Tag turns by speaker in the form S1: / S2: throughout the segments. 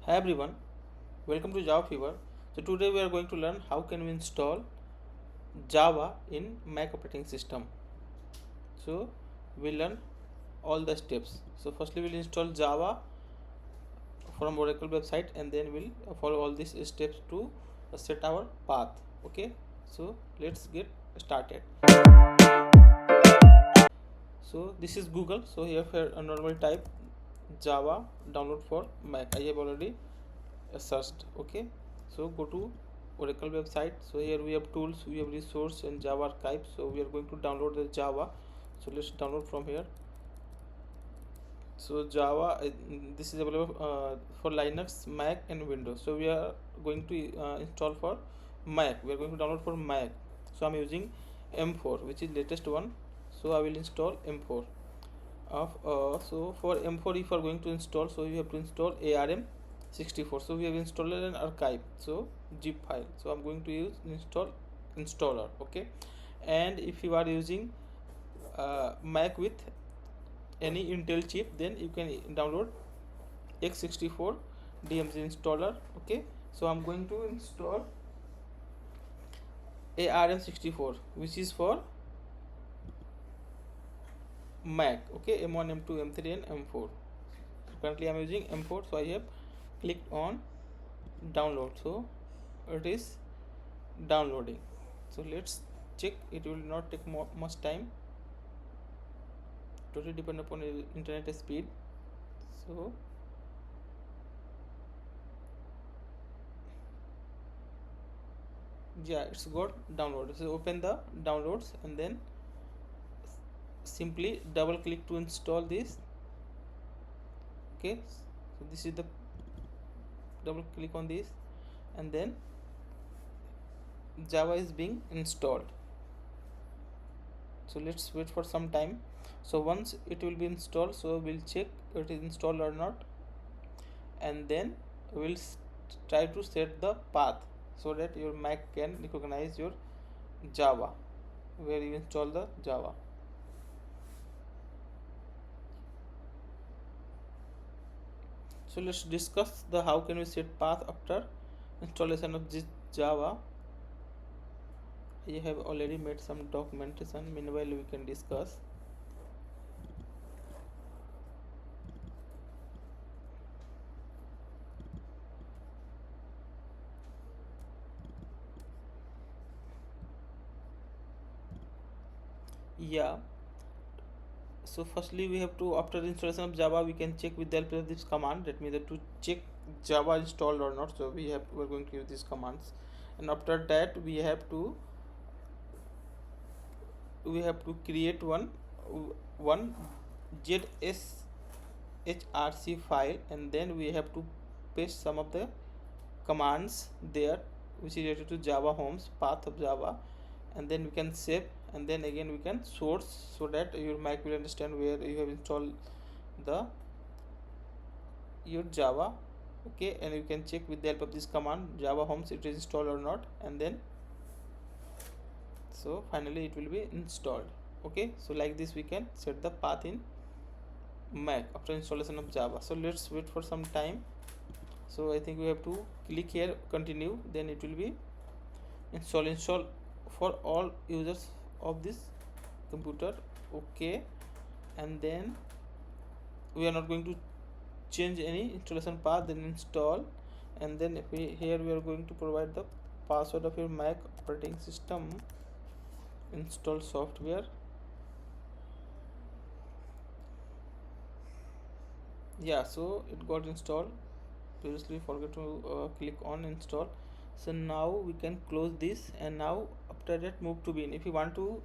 S1: Hi everyone, welcome to Java Fever. So today we are going to learn how can we install Java in Mac operating system. So we'll learn all the steps. So firstly we'll install Java from Oracle website and then we'll follow all these steps to set our path. Okay, so let's get started. So this is Google. So here normally type Java download for Mac. I have already searched. Okay, so go to Oracle website. So here we have tools, we have resource and Java archive. So we are going to download the Java. So let's download from here. So Java, this is available for Linux, Mac and Windows. So we are going to install for Mac. We are going to download for Mac. So I'm using M4, which is latest one. So I will install M4 of so for M4 if you are going to install, so you have to install ARM64. So we have installed an archive, so zip file. So I'm going to use installer. Okay, and if you are using Mac with any Intel chip, then you can download x64 DMZ installer. Okay, so I'm going to install ARM64, which is for Mac. Okay, M1, M2, M3 and M4. Currently I'm using M4, so I have clicked on download. So it is downloading. So let's check. It will not take much time. Totally depend upon internet speed. So yeah, it's got download. So open the downloads and then simply double click to install this. Okay, so this is the double click on this and then Java is being installed. So let's wait for some time. So once it will be installed, so we'll check it is installed or not, and then we'll try to set the path so that your Mac can recognize your Java where you install the Java. So let's discuss the how can we set path after installation of this Java. I have already made some documentation. Meanwhile we can discuss. Yeah, so firstly we have to, after installation of Java, we can check with the help of this command. That means that to check Java installed or not, so we're going to use these commands, and after that we have to create one zshrc file, and then we have to paste some of the commands there which is related to Java homes path of Java, and then we can save, and then again we can source so that your Mac will understand where you have installed your Java. Okay, and you can check with the help of this command Java homes it is installed or not, and then so finally it will be installed. Okay, so like this we can set the path in Mac after installation of Java. So let's wait for some time. So I think we have to click here continue, then it will be install for all users of this computer. Okay, and then we are not going to change any installation path, then install, and then here we are going to provide the password of your Mac operating system. Install software. Yeah, so it got installed. Previously forget to click on install. So now we can close this, and now after that move to bin. If you want to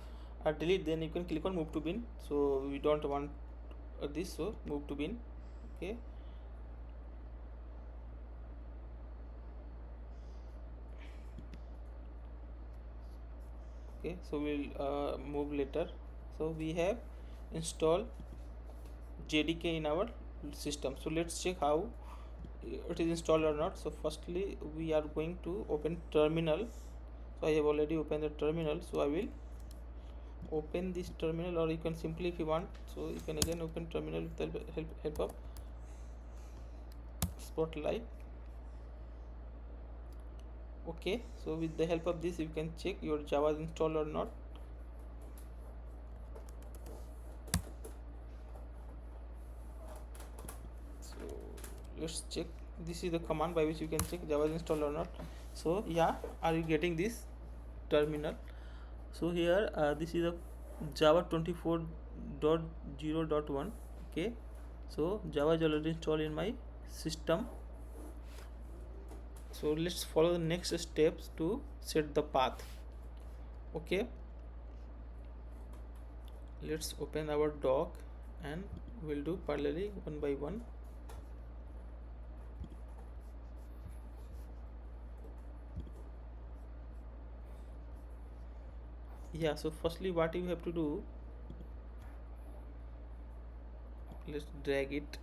S1: delete, then you can click on move to bin. So we don't want this, so move to bin. Okay, okay, so we'll move later. So we have installed JDK in our system. So let's check how it is installed or not. So firstly we are going to open terminal. So I have already opened the terminal, so I will open this terminal, or you can simply, if you want, so you can again open terminal with the help of Spotlight. Okay, so with the help of this you can check your Java is installed or not. So let's check. This is the command by which you can check Java is installed or not. So yeah, are you getting this terminal? So here this is a Java 24.0.1. okay, so Java is already installed in my system. So let's follow the next steps to set the path. Okay, let's open our doc and we'll do parallelly one by one. Yeah, so firstly what you have to do, let's drag it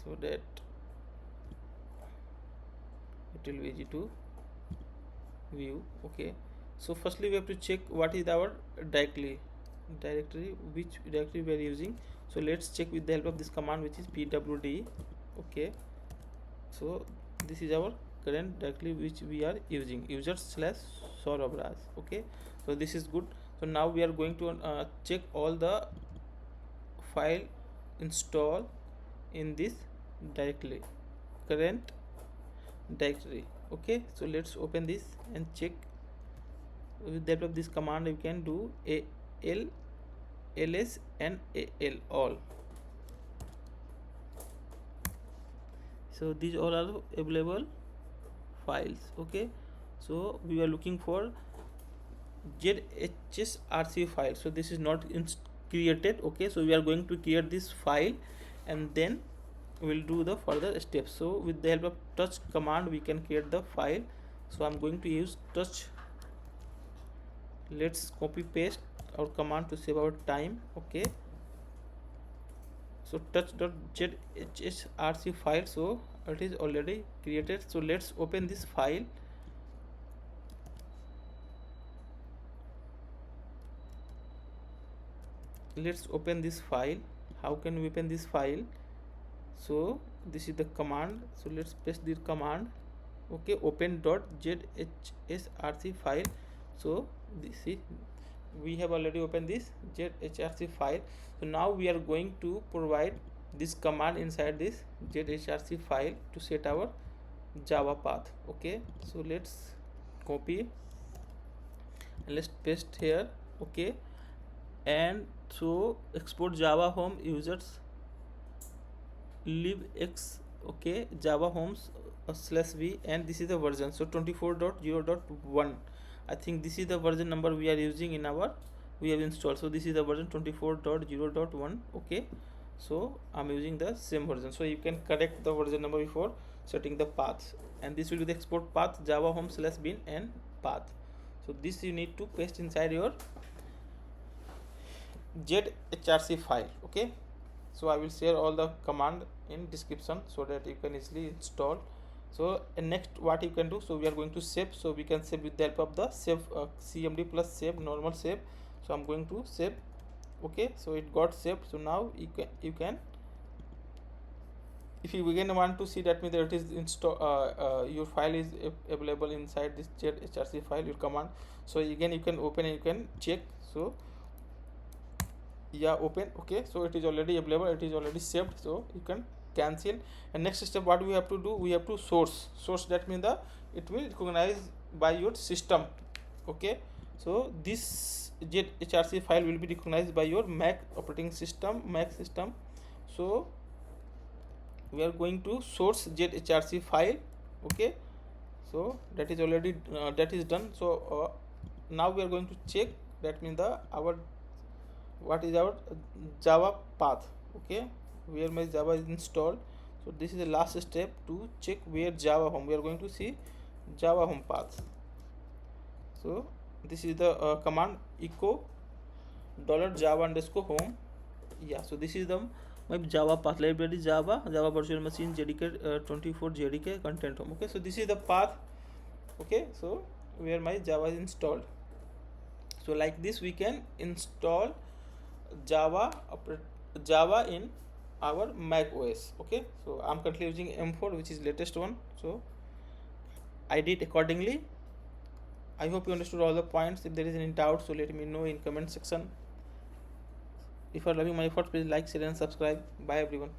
S1: so that it will be easy to view. Okay, so firstly we have to check what is our directory, which directory we are using. So let's check with the help of this command, which is pwd. Okay, so this is our current directory which we are using, users/Saurabh. Okay, so this is good. So now we are going to check all the file install in this directory, current directory. Okay, so let's open this and check. With the help of this command you can do al, ls and al all. So these all are available files. Okay, so we are looking for zshrc file. So this is not created. Okay, so we are going to create this file and then we'll do the further steps. So with the help of touch command we can create the file. So I'm going to use touch. Let's copy paste our command to save our time. Okay, so touch.zshrc file, so it is already created. So let's open this file. Let's open this file. How can we open this file? So this is the command. So let's paste the command. Okay, open.zshrc file. So this is, we have already opened this zshrc file. So now we are going to provide this command inside this zshrc file to set our Java path. Okay, so let's copy and let's paste here. Okay, and so export Java home users libexec. Okay, Java homes /v, and this is the version, so 24.0.1. I think this is the version number we are using in our, we have installed. So this is the version 24.0.1. okay, so I'm using the same version. So you can correct the version number before setting the paths, and this will be the export path Java home /bin and path. So this you need to paste inside your zshrc file. Okay, so I will share all the command in description so that you can easily install. So next what you can do, so we are going to save. So we can save with the help of the save cmd+save, normal save. So I'm going to save. Okay, so it got saved. So now you can if you again want to see, that means that it is install your file is available inside this zshrc file, your command. So again you can open and you can check. So yeah, open. Okay, so it is already available, it is already saved, so you can cancel. And next step what we have to do, we have to source. That means the it will recognize by your system. Okay, so this zshrc file will be recognized by your Mac operating system, Mac system. So we are going to source zshrc file. Okay, so that is already that is done. So now we are going to check, that means the our what is our Java path. Okay, where my Java is installed. So this is the last step to check where Java home. We are going to see Java home path. So this is the command echo $java_home. Yeah, so this is the my Java path library, Java virtual machine JDK 24 JDK content home. Okay, so this is the path. Okay, so where my Java is installed. So like this we can install Java in our Mac OS. Okay, so I'm currently using M4, which is latest one. So I did accordingly. I hope you understood all the points. If there is any doubt, so let me know in comment section. If you are loving my efforts, please like, share and subscribe. Bye everyone.